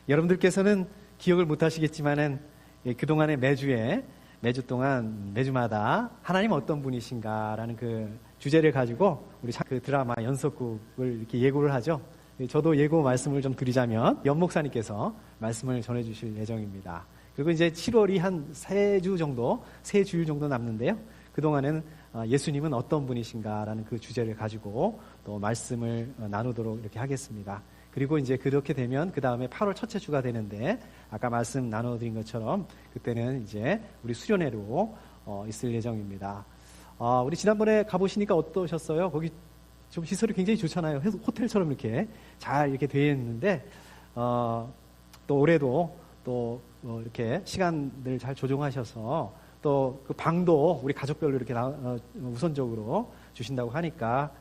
여러분들께서는 기억을 못 하시겠지만은 그동안의 매주 동안 매주마다 하나님 어떤 분이신가라는 그 주제를 가지고 우리 그 드라마 연속극을 이렇게 예고를 하죠. 저도 예고 말씀을 좀 드리자면 연 목사님께서 말씀을 전해 주실 예정입니다. 그리고 이제 7월이 한 3주일 정도 남는데요. 그동안에는 예수님은 어떤 분이신가라는 그 주제를 가지고 또 말씀을 나누도록 이렇게 하겠습니다. 그리고 이제 그렇게 되면 그 다음에 8월 첫째 주가 되는데 아까 말씀 나눠드린 것처럼 그때는 이제 우리 수련회로 있을 예정입니다. 우리 지난번에 가보시니까 어떠셨어요? 거기 좀 시설이 굉장히 좋잖아요. 호텔처럼 이렇게 잘 이렇게 되어 있는데 또 올해도 또 이렇게 시간들 잘 조정하셔서 또 그 방도 우리 가족별로 이렇게 우선적으로 주신다고 하니까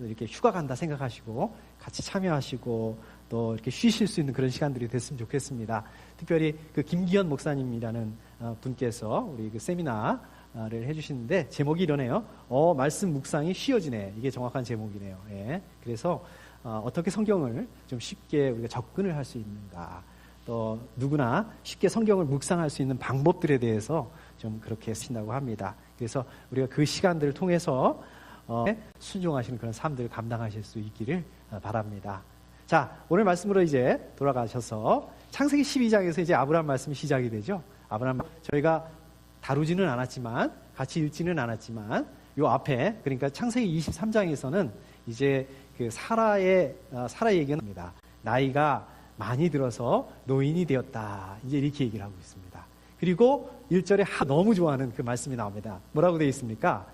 이렇게 휴가 간다 생각하시고 같이 참여하시고 또 이렇게 쉬실 수 있는 그런 시간들이 됐으면 좋겠습니다. 특별히 그 김기현 목사님이라는 분께서 우리 그 세미나를 해주시는데 제목이 이러네요. 말씀 묵상이 쉬워지네. 이게 정확한 제목이네요. 예. 그래서 어떻게 성경을 좀 쉽게 우리가 접근을 할 수 있는가, 또 누구나 쉽게 성경을 묵상할 수 있는 방법들에 대해서 좀 그렇게 쓰신다고 합니다. 그래서 우리가 그 시간들을 통해서 순종하시는 그런 삶들을 감당하실 수 있기를 바랍니다. 자, 오늘 말씀으로 이제 돌아가셔서 창세기 12장에서 이제 아브라함 말씀이 시작이 되죠. 아브라함 저희가 다루지는 않았지만 같이 읽지는 않았지만 요 앞에 그러니까 창세기 23장에서는 이제 그 사라의 얘기가 나옵니다. 나이가 많이 들어서 노인이 되었다. 이제 이렇게 얘기를 하고 있습니다. 그리고 1절에 너무 좋아하는 그 말씀이 나옵니다. 뭐라고 되어 있습니까?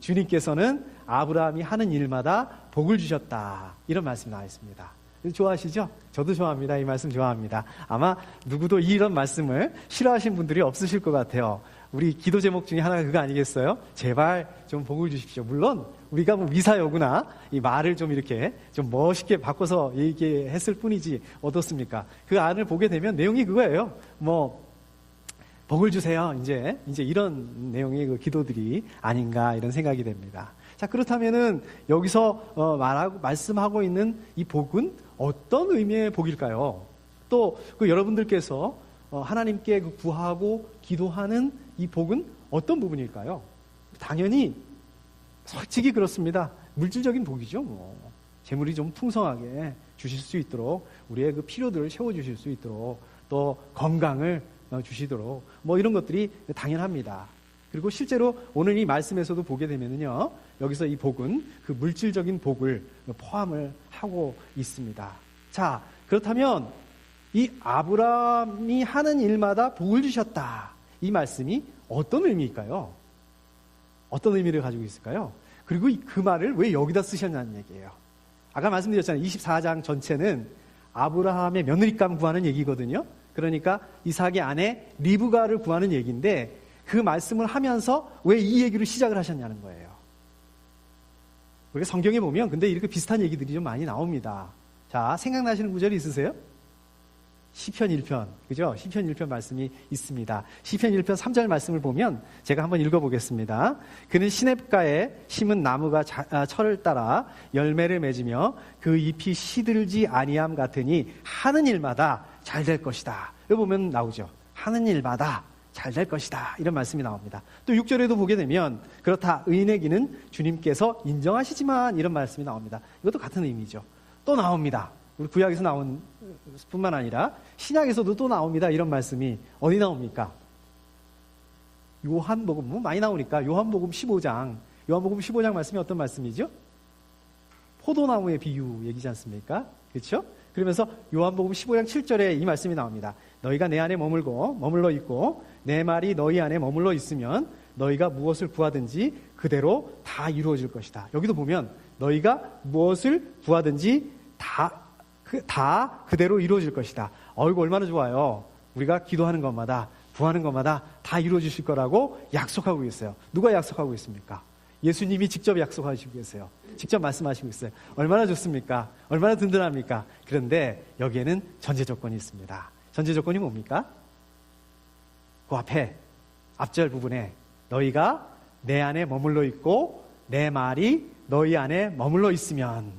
주님께서는 아브라함이 하는 일마다 복을 주셨다. 이런 말씀이 나와 있습니다. 좋아하시죠? 저도 좋아합니다. 이 말씀 좋아합니다. 아마 누구도 이런 말씀을 싫어하시는 분들이 없으실 것 같아요. 우리 기도 제목 중에 하나가 그거 아니겠어요? 제발 좀 복을 주십시오. 물론 우리가 뭐 미사여구나 이 말을 좀 이렇게 좀 멋있게 바꿔서 얘기했을 뿐이지 어떻습니까? 그 안을 보게 되면 내용이 그거예요. 복을 주세요. 이제 이런 내용의 그 기도들이 아닌가 이런 생각이 됩니다. 자, 그렇다면은 여기서 말씀하고 있는 이 복은 어떤 의미의 복일까요? 또 그 여러분들께서 하나님께 그 구하고 기도하는 이 복은 어떤 부분일까요? 당연히 솔직히 그렇습니다. 물질적인 복이죠. 재물이 좀 풍성하게 주실 수 있도록 우리의 그 필요들을 채워주실 수 있도록 또 건강을 주시도록 이런 것들이 당연합니다. 그리고 실제로 오늘 이 말씀에서도 보게 되면요, 여기서 이 복은 그 물질적인 복을 포함을 하고 있습니다. 자, 그렇다면 이 아브라함이 하는 일마다 복을 주셨다. 이 말씀이 어떤 의미일까요? 어떤 의미를 가지고 있을까요? 그리고 그 말을 왜 여기다 쓰셨냐는 얘기예요. 아까 말씀드렸잖아요. 24장 전체는 아브라함의 며느리감 구하는 얘기거든요. 그러니까 이삭의 아내 리브가를 구하는 얘기인데 그 말씀을 하면서 왜 이 얘기를 시작을 하셨냐는 거예요. 우리가 성경에 보면 근데 이렇게 비슷한 얘기들이 좀 많이 나옵니다. 자, 생각나시는 구절이 있으세요? 시편 1편, 그죠? 시편 1편 말씀이 있습니다. 시편 1편 3절 말씀을 보면 제가 한번 읽어보겠습니다. 그는 시냇가에 심은 나무가 철을 따라 열매를 맺으며 그 잎이 시들지 아니함 같으니 하는 일마다 잘 될 것이다. 여기 보면 나오죠. 하는 일마다 잘 될 것이다. 이런 말씀이 나옵니다. 또 6절에도 보게 되면 그렇다 의인의 길은 주님께서 인정하시지만 이런 말씀이 나옵니다. 이것도 같은 의미죠. 또 나옵니다. 우리 구약에서 나온 뿐만 아니라 신약에서도 또 나옵니다. 이런 말씀이 어디 나옵니까? 요한복음 많이 나오니까 요한복음 15장 말씀이 어떤 말씀이죠? 포도나무의 비유 얘기지 않습니까? 그렇죠? 그러면서 요한복음 15장 7절에 이 말씀이 나옵니다. 너희가 내 안에 머물러 있고 내 말이 너희 안에 머물러 있으면 너희가 무엇을 구하든지 그대로 다 이루어질 것이다. 여기도 보면 너희가 무엇을 구하든지 다 그대로 이루어질 것이다. 이거 얼마나 좋아요. 우리가 기도하는 것마다 구하는 것마다 다 이루어지실 거라고 약속하고 있어요. 누가 약속하고 있습니까? 예수님이 직접 약속하시고 계세요. 직접 말씀하시고 있어요. 얼마나 좋습니까? 얼마나 든든합니까? 그런데 여기에는 전제 조건이 있습니다. 전제 조건이 뭡니까? 그 앞절 부분에 너희가 내 안에 머물러 있고 내 말이 너희 안에 머물러 있으면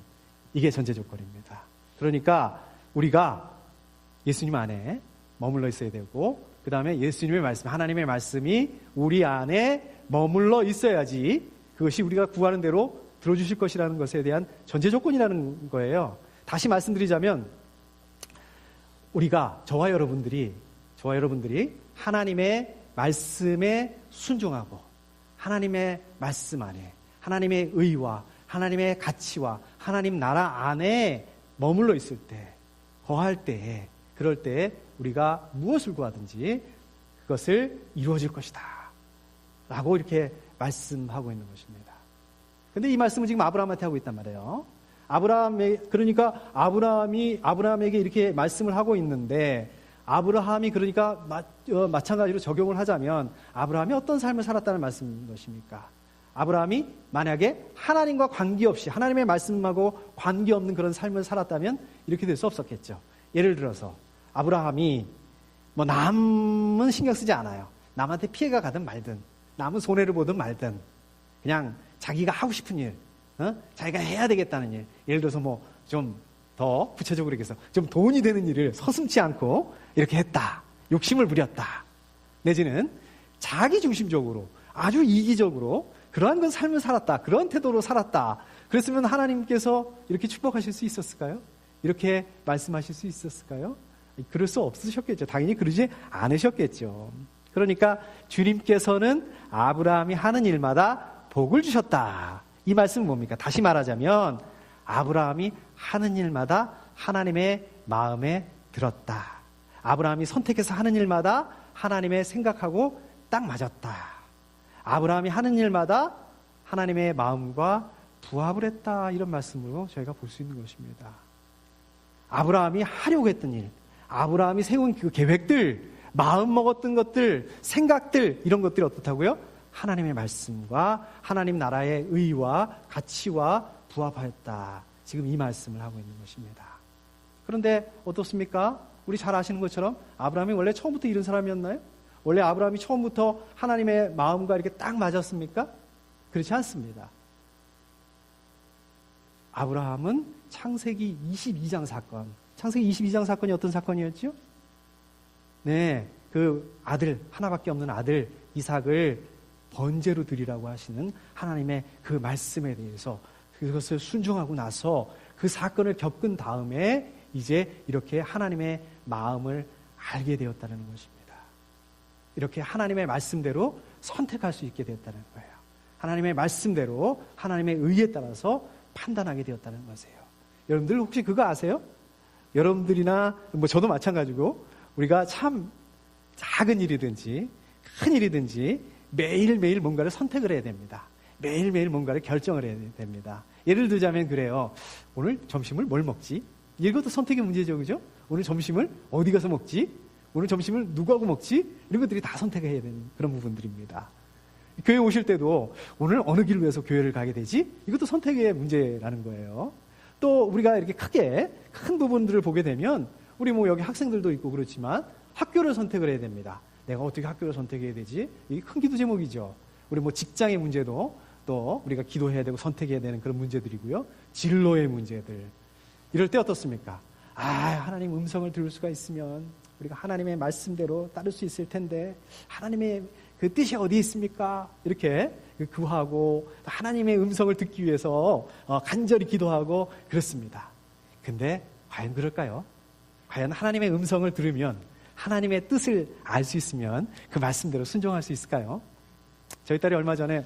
이게 전제 조건입니다. 그러니까 우리가 예수님 안에 머물러 있어야 되고, 그 다음에 예수님의 말씀, 하나님의 말씀이 우리 안에 머물러 있어야지 그것이 우리가 구하는 대로 들어주실 것이라는 것에 대한 전제 조건이라는 거예요. 다시 말씀드리자면, 우리가 저와 여러분들이 하나님의 말씀에 순종하고 하나님의 말씀 안에 하나님의 의와 하나님의 가치와 하나님 나라 안에 머물러 있을 때, 거할 때에, 그럴 때에 우리가 무엇을 구하든지 그것을 이루어질 것이다 라고 이렇게 말씀하고 있는 것입니다. 근데 이 말씀은 지금 아브라함한테 하고 있단 말이에요. 그러니까 아브라함에게 이렇게 말씀을 하고 있는데, 아브라함이 그러니까 마찬가지로 적용을 하자면 아브라함이 어떤 삶을 살았다는 말씀인 것입니까? 아브라함이 만약에 하나님과 관계없이, 하나님의 말씀하고 관계없는 그런 삶을 살았다면 이렇게 될 수 없었겠죠. 예를 들어서 아브라함이 남은 신경 쓰지 않아요. 남한테 피해가 가든 말든, 남은 손해를 보든 말든, 그냥 자기가 하고 싶은 일, 자기가 해야 되겠다는 일, 예를 들어서 좀 더 구체적으로 얘기해서 좀 돈이 되는 일을 서슴지 않고 이렇게 했다, 욕심을 부렸다, 내지는 자기 중심적으로 아주 이기적으로 그러한 삶을 살았다, 그런 태도로 살았다, 그랬으면 하나님께서 이렇게 축복하실 수 있었을까요? 이렇게 말씀하실 수 있었을까요? 그럴 수 없으셨겠죠. 당연히 그러지 않으셨겠죠. 그러니까 주님께서는 아브라함이 하는 일마다 복을 주셨다. 이 말씀은 뭡니까? 다시 말하자면 아브라함이 하는 일마다 하나님의 마음에 들었다. 아브라함이 선택해서 하는 일마다 하나님의 생각하고 딱 맞았다. 아브라함이 하는 일마다 하나님의 마음과 부합을 했다. 이런 말씀으로 저희가 볼 수 있는 것입니다. 아브라함이 하려고 했던 일, 아브라함이 세운 그 계획들, 마음 먹었던 것들, 생각들, 이런 것들이 어떻다고요? 하나님의 말씀과 하나님 나라의 의와 가치와 부합하였다. 지금 이 말씀을 하고 있는 것입니다. 그런데 어떻습니까? 우리 잘 아시는 것처럼 아브라함이 원래 처음부터 이런 사람이었나요? 원래 아브라함이 처음부터 하나님의 마음과 이렇게 딱 맞았습니까? 그렇지 않습니다. 아브라함은 창세기 22장 사건, 창세기 22장 사건이 어떤 사건이었죠? 네, 그 아들, 하나밖에 없는 아들 이삭을 번제로 드리라고 하시는 하나님의 그 말씀에 대해서 그것을 순종하고 나서 그 사건을 겪은 다음에 이제 이렇게 하나님의 마음을 알게 되었다는 것입니다. 이렇게 하나님의 말씀대로 선택할 수 있게 되었다는 거예요. 하나님의 말씀대로 하나님의 의에 따라서 판단하게 되었다는 것이에요. 여러분들 혹시 그거 아세요? 여러분들이나 저도 마찬가지고 우리가 참 작은 일이든지 큰 일이든지 매일매일 뭔가를 선택을 해야 됩니다. 매일매일 뭔가를 결정을 해야 됩니다. 예를 들자면 그래요. 오늘 점심을 뭘 먹지? 이것도 선택의 문제죠, 그죠? 오늘 점심을 어디 가서 먹지? 오늘 점심을 누구하고 먹지? 이런 것들이 다 선택해야 되는 그런 부분들입니다. 교회 오실 때도 오늘 어느 길을 위해서 교회를 가게 되지? 이것도 선택의 문제라는 거예요. 또 우리가 이렇게 크게 큰 부분들을 보게 되면 우리 여기 학생들도 있고 그렇지만 학교를 선택을 해야 됩니다. 내가 어떻게 학교를 선택해야 되지? 이게 큰 기도 제목이죠. 우리 직장의 문제도 또 우리가 기도해야 되고 선택해야 되는 그런 문제들이고요. 진로의 문제들. 이럴 때 어떻습니까? 하나님 음성을 들을 수가 있으면 우리가 하나님의 말씀대로 따를 수 있을 텐데 하나님의 그 뜻이 어디 있습니까? 이렇게 구하고 하나님의 음성을 듣기 위해서 간절히 기도하고 그렇습니다. 근데 과연 그럴까요? 과연 하나님의 음성을 들으면 하나님의 뜻을 알 수 있으면 그 말씀대로 순종할 수 있을까요? 저희 딸이 얼마 전에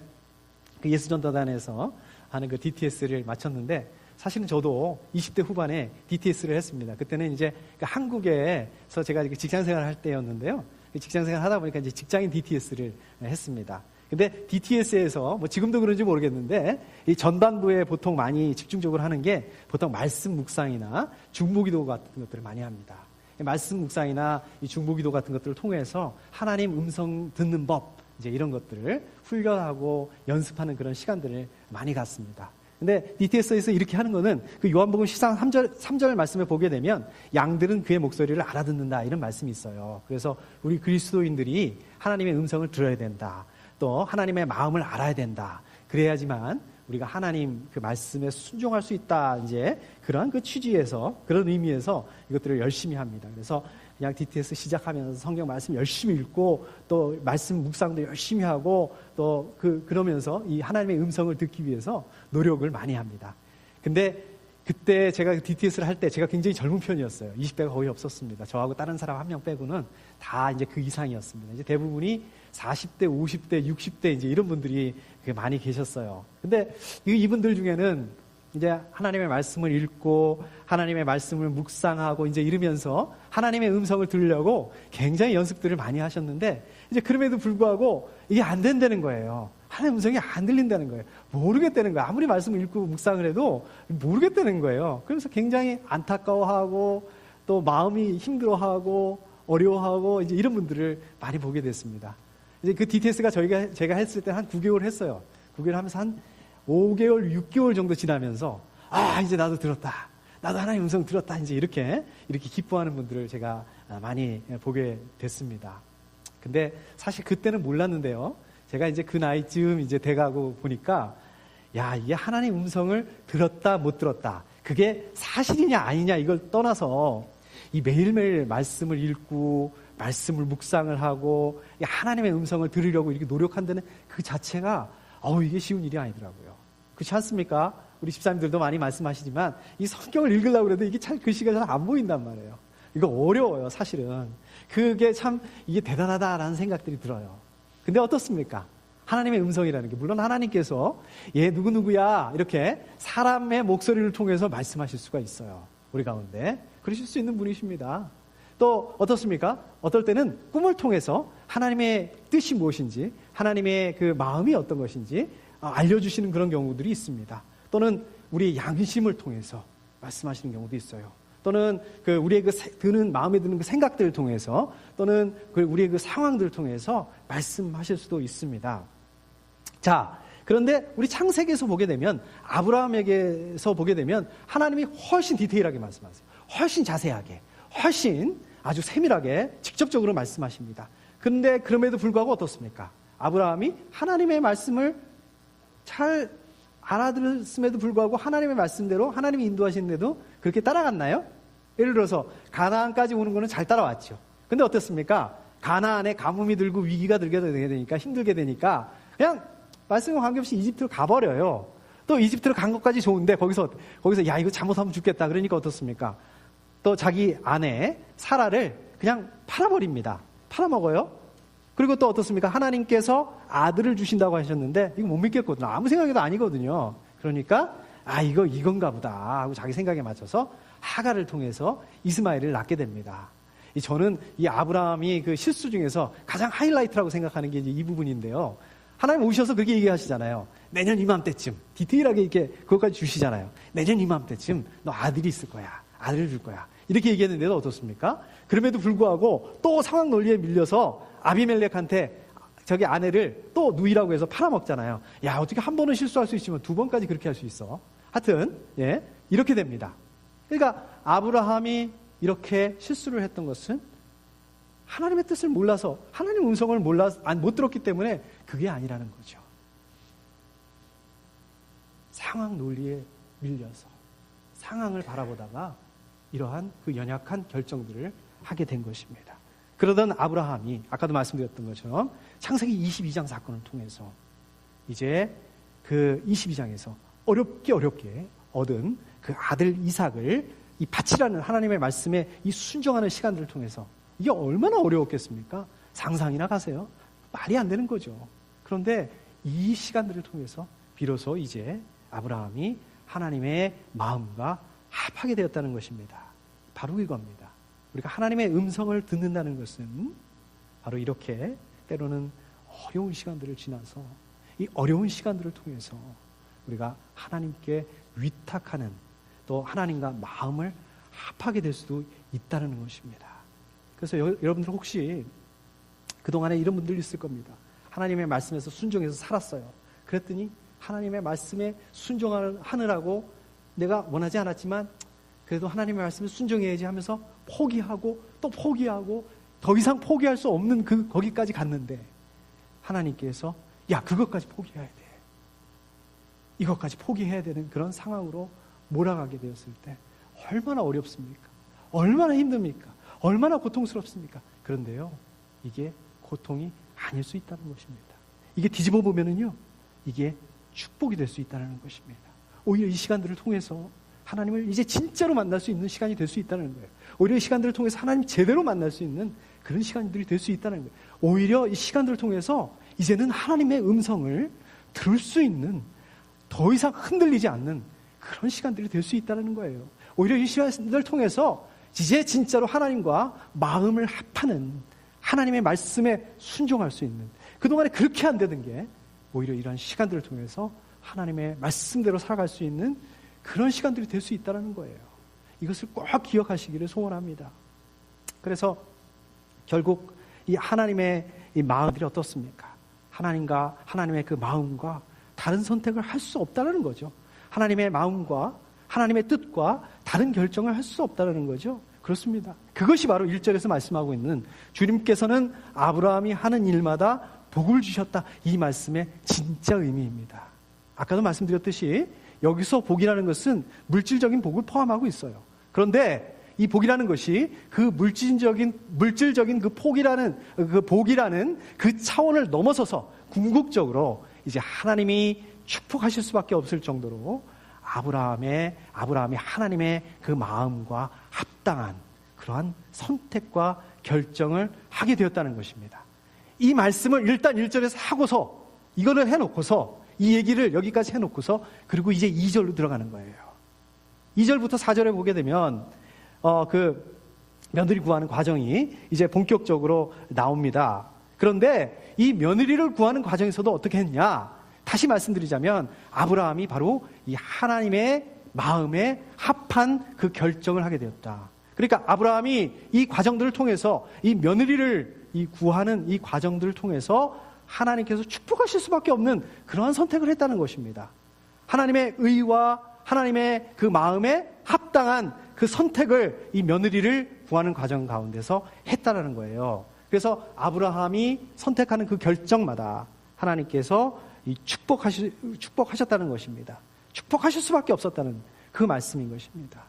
그 예수전도단에서 하는 그 DTS를 마쳤는데 사실은 저도 20대 후반에 DTS를 했습니다. 그때는 이제 한국에서 제가 직장생활을 할 때였는데요. 직장생활 하다 보니까 이제 직장인 DTS를 했습니다. 근데 DTS에서 지금도 그런지 모르겠는데 이 전반부에 보통 많이 집중적으로 하는 게 보통 말씀 묵상이나 중보기도 같은 것들을 많이 합니다. 말씀 묵상이나 이 중보기도 같은 것들을 통해서 하나님 음성 듣는 법 이제 이런 것들을 훈련하고 연습하는 그런 시간들을 많이 갖습니다. 근데 DTS에서 이렇게 하는 거는 그 요한복음 13절 말씀을 보게 되면 양들은 그의 목소리를 알아듣는다 이런 말씀이 있어요. 그래서 우리 그리스도인들이 하나님의 음성을 들어야 된다. 또 하나님의 마음을 알아야 된다. 그래야지만 우리가 하나님 그 말씀에 순종할 수 있다, 이제 그런 그 취지에서, 그런 의미에서 이것들을 열심히 합니다. 그래서 그냥 DTS 시작하면서 성경 말씀 열심히 읽고, 또 말씀 묵상도 열심히 하고, 또 그러면서 이 하나님의 음성을 듣기 위해서 노력을 많이 합니다. 근데 그때 제가 DTS를 할 때 제가 굉장히 젊은 편이었어요. 20대가 거의 없었습니다. 저하고 다른 사람 한 명 빼고는 다 이제 그 이상이었습니다. 이제 대부분이 40대, 50대, 60대 이제 이런 분들이 많이 계셨어요. 근데 이분들 중에는 이제 하나님의 말씀을 읽고 하나님의 말씀을 묵상하고 이제 이러면서 하나님의 음성을 들으려고 굉장히 연습들을 많이 하셨는데, 이제 그럼에도 불구하고 이게 안 된다는 거예요. 하나님의 음성이 안 들린다는 거예요. 모르겠다는 거예요. 아무리 말씀을 읽고 묵상을 해도 모르겠다는 거예요. 그래서 굉장히 안타까워하고 또 마음이 힘들어하고 어려워하고 이제 이런 분들을 많이 보게 됐습니다. 이제 그 DTS가 제가 했을 때 한 9개월 했어요. 9개월 하면서 한 5개월, 6개월 정도 지나면서 이제 나도 들었다. 나도 하나님의 음성 들었다. 이제 이렇게 기뻐하는 분들을 제가 많이 보게 됐습니다. 근데 사실 그때는 몰랐는데요. 제가 이제 그 나이쯤 이제 돼가고 보니까, 이게 하나님 음성을 들었다, 못 들었다. 그게 사실이냐 아니냐 이걸 떠나서 이 매일매일 말씀을 읽고 말씀을 묵상을 하고 하나님의 음성을 들으려고 이렇게 노력한다는 그 자체가 이게 쉬운 일이 아니더라고요. 그렇지 않습니까? 우리 집사님들도 많이 말씀하시지만 이 성경을 읽으려고 해도 이게 참 글씨가 잘 안 보인단 말이에요. 이거 어려워요, 사실은. 그게 참 이게 대단하다라는 생각들이 들어요. 근데 어떻습니까? 하나님의 음성이라는 게, 물론 하나님께서 누구누구야 이렇게 사람의 목소리를 통해서 말씀하실 수가 있어요. 우리 가운데 그러실 수 있는 분이십니다. 또 어떻습니까? 어떨 때는 꿈을 통해서 하나님의 뜻이 무엇인지, 하나님의 그 마음이 어떤 것인지 알려주시는 그런 경우들이 있습니다. 또는 우리의 양심을 통해서 말씀하시는 경우도 있어요. 또는 우리의 마음에 드는 그 생각들을 통해서, 또는 우리의 그 상황들을 통해서 말씀하실 수도 있습니다. 자, 그런데 우리 창세기에서 보게 되면, 아브라함에게서 보게 되면 하나님이 훨씬 디테일하게 말씀하세요. 훨씬 자세하게, 훨씬 아주 세밀하게 직접적으로 말씀하십니다. 그런데 그럼에도 불구하고 어떻습니까? 아브라함이 하나님의 말씀을 잘 알아들었음에도 불구하고 하나님의 말씀대로 하나님이 인도하시는데도 그렇게 따라갔나요? 예를 들어서 가나안까지 오는 거는 잘 따라왔죠. 근데 어떻습니까? 가나안에 가뭄이 들고 위기가 들게 되니까, 힘들게 되니까 그냥 말씀과 관계없이 이집트로 가버려요. 또 이집트로 간 것까지 좋은데 거기서 이거 잘못하면 죽겠다 그러니까 어떻습니까? 또 자기 아내 사라를 그냥 팔아버립니다. 팔아먹어요. 그리고 또 어떻습니까? 하나님께서 아들을 주신다고 하셨는데 이거 못 믿겠거든요. 아무 생각에도 아니거든요. 그러니까 이건가 보다 하고 자기 생각에 맞춰서 하갈을 통해서 이스마엘을 낳게 됩니다. 저는 이 아브라함이 그 실수 중에서 가장 하이라이트라고 생각하는 게 이제 이 부분인데요. 하나님 오셔서 그렇게 얘기하시잖아요. 내년 이맘때쯤, 디테일하게 이렇게 그것까지 주시잖아요. 내년 이맘때쯤 너 아들이 있을 거야. 아들을 줄 거야. 이렇게 얘기했는데도 어떻습니까? 그럼에도 불구하고 또 상황 논리에 밀려서 아비멜렉한테 저기 아내를 또 누이라고 해서 팔아먹잖아요. 어떻게 한 번은 실수할 수 있지만 두 번까지 그렇게 할 수 있어. 하여튼 이렇게 됩니다. 그러니까 아브라함이 이렇게 실수를 했던 것은 하나님의 뜻을 몰라서, 하나님의 음성을 못 들었기 때문에 그게 아니라는 거죠. 상황 논리에 밀려서 상황을 바라보다가 이러한 그 연약한 결정들을 하게 된 것입니다. 그러던 아브라함이 아까도 말씀드렸던 것처럼 창세기 22장 사건을 통해서 이제 그 22장에서 어렵게 얻은 그 아들 이삭을 이 바치라는 하나님의 말씀에 이 순종하는 시간들을 통해서, 이게 얼마나 어려웠겠습니까? 상상이나 가세요. 말이 안 되는 거죠. 그런데 이 시간들을 통해서 비로소 이제 아브라함이 하나님의 마음과 합하게 되었다는 것입니다. 바로 이겁니다. 우리가 하나님의 음성을 듣는다는 것은 바로 이렇게 때로는 어려운 시간들을 지나서 이 어려운 시간들을 통해서 우리가 하나님께 위탁하는, 또 하나님과 마음을 합하게 될 수도 있다는 것입니다. 그래서 여러분들 혹시 그동안에 이런 분들 있을 겁니다. 하나님의 말씀에서 순종해서 살았어요. 그랬더니 하나님의 말씀에 순종하느라고 내가 원하지 않았지만 그래도 하나님의 말씀에 순종해야지 하면서 포기하고 또 포기하고 더 이상 포기할 수 없는 거기까지 갔는데 하나님께서 그것까지 포기해야 돼. 이것까지 포기해야 되는 그런 상황으로 몰아가게 되었을 때 얼마나 어렵습니까? 얼마나 힘듭니까? 얼마나 고통스럽습니까? 그런데요, 이게 고통이 아닐 수 있다는 것입니다. 이게 뒤집어 보면은요, 이게 축복이 될 수 있다는 것입니다. 오히려 이 시간들을 통해서 하나님을 이제 진짜로 만날 수 있는 시간이 될 수 있다는 거예요. 오히려 이 시간들을 통해서 하나님 제대로 만날 수 있는 그런 시간들이 될 수 있다는 거예요. 오히려 이 시간들을 통해서 이제는 하나님의 음성을 들을 수 있는, 더 이상 흔들리지 않는 그런 시간들이 될 수 있다는 거예요. 오히려 이 시간들을 통해서 이제 진짜로 하나님과 마음을 합하는, 하나님의 말씀에 순종할 수 있는, 그동안에 그렇게 안 되던 게 오히려 이런 시간들을 통해서 하나님의 말씀대로 살아갈 수 있는 그런 시간들이 될 수 있다는 거예요. 이것을 꼭 기억하시기를 소원합니다. 그래서 결국 이 하나님의 이 마음들이 어떻습니까? 하나님과 하나님의 그 마음과 다른 선택을 할 수 없다는 거죠. 하나님의 마음과 하나님의 뜻과 다른 결정을 할 수 없다는 거죠. 그렇습니다. 그것이 바로 1절에서 말씀하고 있는 주님께서는 아브라함이 하는 일마다 복을 주셨다, 이 말씀의 진짜 의미입니다. 아까도 말씀드렸듯이 여기서 복이라는 것은 물질적인 복을 포함하고 있어요. 그런데 이 복이라는 것이 그 물질적인 그 복이라는 그 차원을 넘어서서 궁극적으로 이제 하나님이 축복하실 수밖에 없을 정도로 아브라함이 하나님의 그 마음과 합당한 그러한 선택과 결정을 하게 되었다는 것입니다. 이 말씀을 일단 1절에서 하고서 이거를 해놓고서 이 얘기를 여기까지 해놓고서 그리고 이제 2절로 들어가는 거예요. 2절부터 4절에 보게 되면 그 며느리 구하는 과정이 이제 본격적으로 나옵니다. 그런데 이 며느리를 구하는 과정에서도 어떻게 했냐? 다시 말씀드리자면 아브라함이 바로 이 하나님의 마음에 합한 그 결정을 하게 되었다. 그러니까 아브라함이 이 과정들을 통해서 이 며느리를 구하는 이 과정들을 통해서 하나님께서 축복하실 수밖에 없는 그러한 선택을 했다는 것입니다. 하나님의 의와 하나님의 그 마음에 합당한 그 선택을 이 며느리를 구하는 과정 가운데서 했다라는 거예요. 그래서 아브라함이 선택하는 그 결정마다 하나님께서 이 축복하셨다는 것입니다. 축복하실 수밖에 없었다는 그 말씀인 것입니다.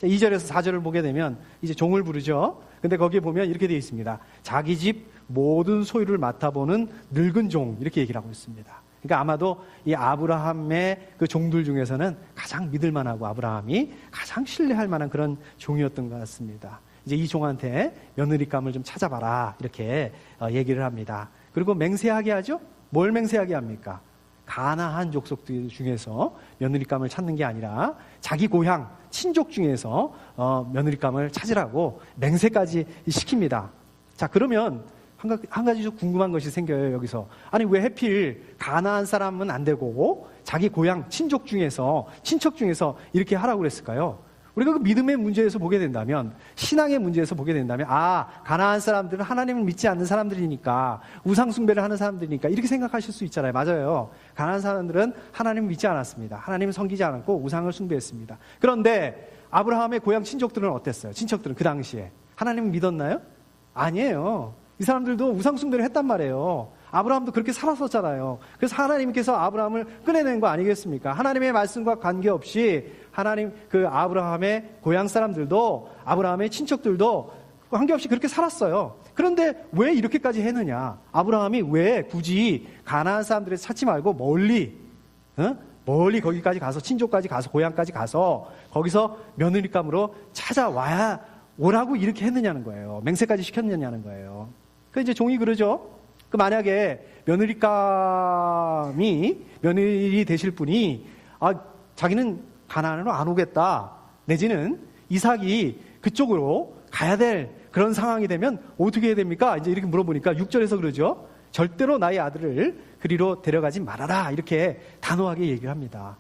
2절에서 4절을 보게 되면 이제 종을 부르죠. 근데 거기에 보면 이렇게 되어 있습니다. 자기 집 모든 소유를 맡아보는 늙은 종, 이렇게 얘기를 하고 있습니다. 그러니까 아마도 이 아브라함의 그 종들 중에서는 가장 믿을만하고 아브라함이 가장 신뢰할 만한 그런 종이었던 것 같습니다. 이제 이 종한테 며느리감을 좀 찾아봐라, 이렇게 얘기를 합니다. 그리고 맹세하게 하죠. 뭘 맹세하게 합니까? 가나안 족속들 중에서 며느리감을 찾는 게 아니라 자기 고향 친족 중에서 며느리감을 찾으라고 맹세까지 시킵니다. 자, 그러면 한 가지 좀 궁금한 것이 생겨요. 여기서 아니 왜 하필 가나안 사람은 안 되고 자기 고향 친족 중에서 친척 중에서 이렇게 하라고 그랬을까요? 우리가 그 믿음의 문제에서 보게 된다면, 신앙의 문제에서 보게 된다면, 가나안 사람들은 하나님을 믿지 않는 사람들이니까, 우상 숭배를 하는 사람들이니까 이렇게 생각하실 수 있잖아요. 맞아요. 가나안 사람들은 하나님을 믿지 않았습니다. 하나님을 섬기지 않았고 우상을 숭배했습니다. 그런데 아브라함의 고향 친족들은 어땠어요? 친척들은 그 당시에 하나님을 믿었나요? 아니에요. 이 사람들도 우상 숭배를 했단 말이에요. 아브라함도 그렇게 살았었잖아요. 그래서 하나님께서 아브라함을 꺼내낸 거 아니겠습니까? 하나님의 말씀과 관계없이 하나님 그 아브라함의 고향 사람들도 아브라함의 친척들도 관계없이 그렇게 살았어요. 그런데 왜 이렇게까지 했느냐? 아브라함이 왜 굳이 가나안 사람들을 찾지 말고 멀리 거기까지 가서 친족까지 가서 고향까지 가서 거기서 며느리감으로 찾아와야 오라고 이렇게 했느냐는 거예요. 맹세까지 시켰느냐는 거예요. 그 이제 종이 그러죠. 그 만약에 며느리 되실 분이 자기는 가나안으로 안 오겠다, 내지는 이삭이 그쪽으로 가야 될 그런 상황이 되면 어떻게 해야 됩니까? 이제 이렇게 물어보니까 6절에서 그러죠. 절대로 나의 아들을 그리로 데려가지 말아라, 이렇게 단호하게 얘기를 합니다.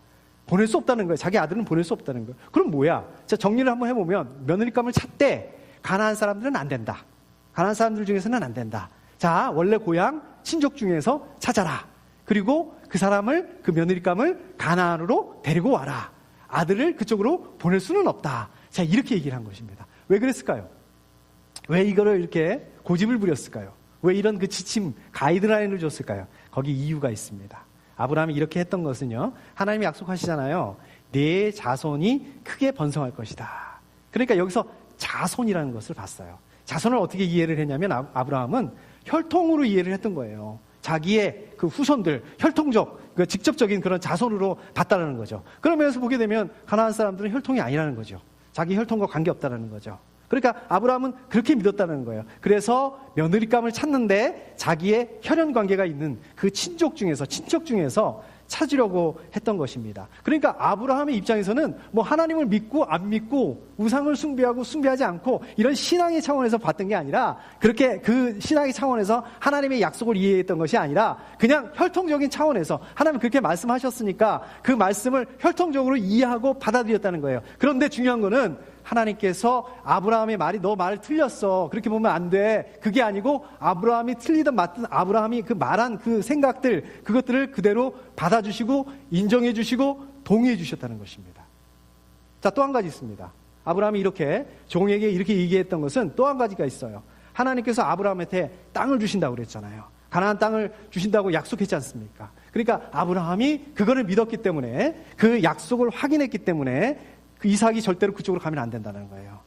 보낼 수 없다는 거예요. 자기 아들은 보낼 수 없다는 거예요. 그럼 뭐야? 자, 정리를 한번 해보면 며느리감을 찾되 가나안 사람들은 안 된다. 가나안 사람들 중에서는 안 된다. 자, 원래 고향 친족 중에서 찾아라. 그리고 그 사람을, 그 며느리감을 가나안으로 데리고 와라. 아들을 그쪽으로 보낼 수는 없다. 자, 이렇게 얘기를 한 것입니다. 왜 그랬을까요? 왜 이거를 이렇게 고집을 부렸을까요? 왜 이런 그 지침, 가이드라인을 줬을까요? 거기 이유가 있습니다. 아브라함이 이렇게 했던 것은요, 하나님이 약속하시잖아요. 네 자손이 크게 번성할 것이다. 그러니까 여기서 자손이라는 것을 봤어요. 자손을 어떻게 이해를 했냐면 아브라함은 혈통으로 이해를 했던 거예요. 자기의 그 후손들, 혈통적, 그 직접적인 그런 자손으로 봤다는 거죠. 그러면서 보게 되면 가나안 사람들은 혈통이 아니라는 거죠. 자기 혈통과 관계없다는 거죠. 그러니까 아브라함은 그렇게 믿었다는 거예요. 그래서 며느리감을 찾는데 자기의 혈연 관계가 있는 그 친척 중에서 찾으려고 했던 것입니다. 그러니까 아브라함의 입장에서는 뭐 하나님을 믿고 안 믿고 우상을 숭배하고 숭배하지 않고 이런 신앙의 차원에서 봤던 게 아니라, 그렇게 그 신앙의 차원에서 하나님의 약속을 이해했던 것이 아니라 그냥 혈통적인 차원에서 하나님 그렇게 말씀하셨으니까 그 말씀을 혈통적으로 이해하고 받아들였다는 거예요. 그런데 중요한 거는 하나님께서 아브라함의 말이 너 말 틀렸어, 그렇게 보면 안 돼, 그게 아니고 아브라함이 틀리든 맞든 아브라함이 그 말한 그 생각들, 그것들을 그대로 받아주시고 인정해 주시고 동의해 주셨다는 것입니다. 자, 또 한 가지 있습니다. 아브라함이 이렇게 종에게 이렇게 얘기했던 것은 또 한 가지가 있어요. 하나님께서 아브라함한테 땅을 주신다고 그랬잖아요. 가나안 땅을 주신다고 약속했지 않습니까? 그러니까 아브라함이 그거를 믿었기 때문에, 그 약속을 확인했기 때문에 그 이삭이 절대로 그쪽으로 가면 안 된다는 거예요.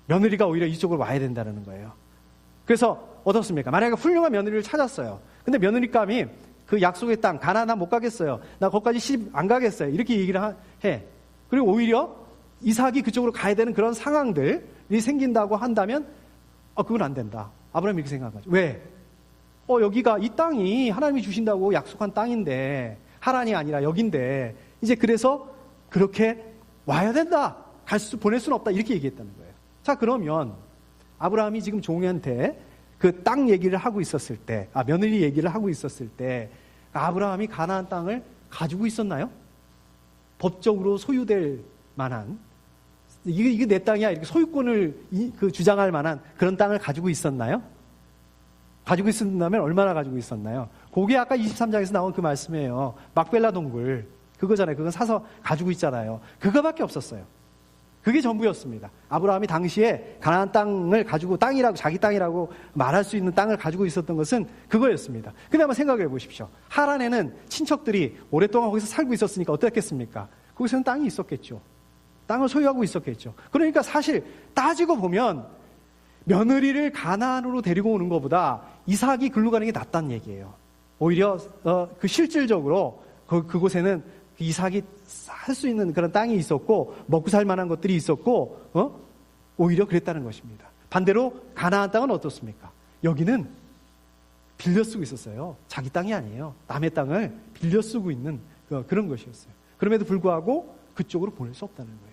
며느리가 오히려 이쪽으로 와야 된다는 거예요. 그래서 어떻습니까? 만약에 훌륭한 며느리를 찾았어요. 근데 며느리감이 그 약속의 땅, 가나안 나 못 가겠어요, 나 거기까지 시집 안 가겠어요, 이렇게 얘기를 해. 그리고 오히려 이삭이 그쪽으로 가야 되는 그런 상황들이 생긴다고 한다면 그건 안 된다. 아브라함이 이렇게 생각한 거죠. 왜? 여기가, 이 땅이 하나님이 주신다고 약속한 땅인데, 하란이 아니라 여긴데, 이제 그래서 그렇게 와야 된다, 보낼 수는 없다, 이렇게 얘기했다는 거예요. 자, 그러면 아브라함이 지금 종이한테 그 땅 얘기를 하고 있었을 때, 며느리 얘기를 하고 있었을 때, 아브라함이 가나안 땅을 가지고 있었나요? 법적으로 소유될 만한, 이게 내 땅이야, 이렇게 소유권을 주장할 만한 그런 땅을 가지고 있었나요? 가지고 있었다면 얼마나 가지고 있었나요? 그게 아까 23장에서 나온 그 말씀이에요. 막벨라 동굴, 그거잖아요. 그건 사서 가지고 있잖아요. 그거밖에 없었어요. 그게 전부였습니다. 아브라함이 당시에 가나안 땅을 가지고, 땅이라고, 자기 땅이라고 말할 수 있는 땅을 가지고 있었던 것은 그거였습니다. 근데 한번 생각해 보십시오. 하란에는 친척들이 오랫동안 거기서 살고 있었으니까 어떻겠습니까? 거기서는 땅이 있었겠죠. 땅을 소유하고 있었겠죠. 그러니까 사실 따지고 보면 며느리를 가나안으로 데리고 오는 것보다 이삭이 글로 가는 게 낫다는 얘기예요. 오히려 그 실질적으로 그곳에는 이삭이 살 수 있는 그런 땅이 있었고, 먹고 살 만한 것들이 있었고, 오히려 그랬다는 것입니다. 반대로 가나안 땅은 어떻습니까? 여기는 빌려 쓰고 있었어요. 자기 땅이 아니에요. 남의 땅을 빌려 쓰고 있는 그런 것이었어요. 그럼에도 불구하고 그쪽으로 보낼 수 없다는 거예요.